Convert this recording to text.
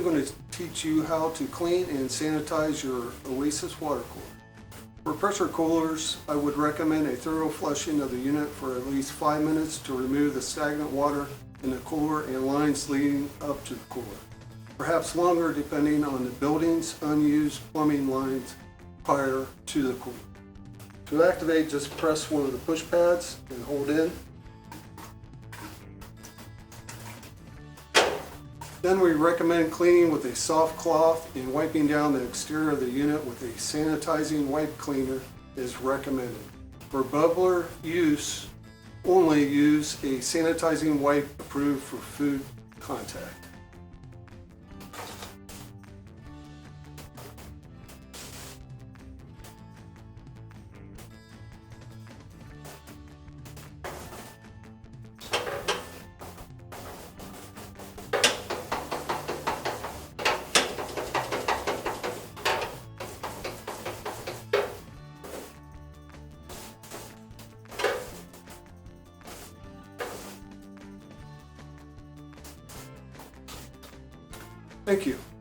going to teach you how to clean and sanitize your Oasis water cooler. For pressure coolers, I would recommend a thorough flushing of the unit for at least 5 minutes to remove the stagnant water in the cooler and lines leading up to the cooler. Perhaps longer depending on the building's unused plumbing lines prior to the cooler. To activate, just press one of the push pads and hold in. Then we recommend cleaning with a soft cloth and wiping down the exterior of the unit with a sanitizing wipe cleaner is recommended. For bubbler use, only use a sanitizing wipe approved for food contact. Thank you.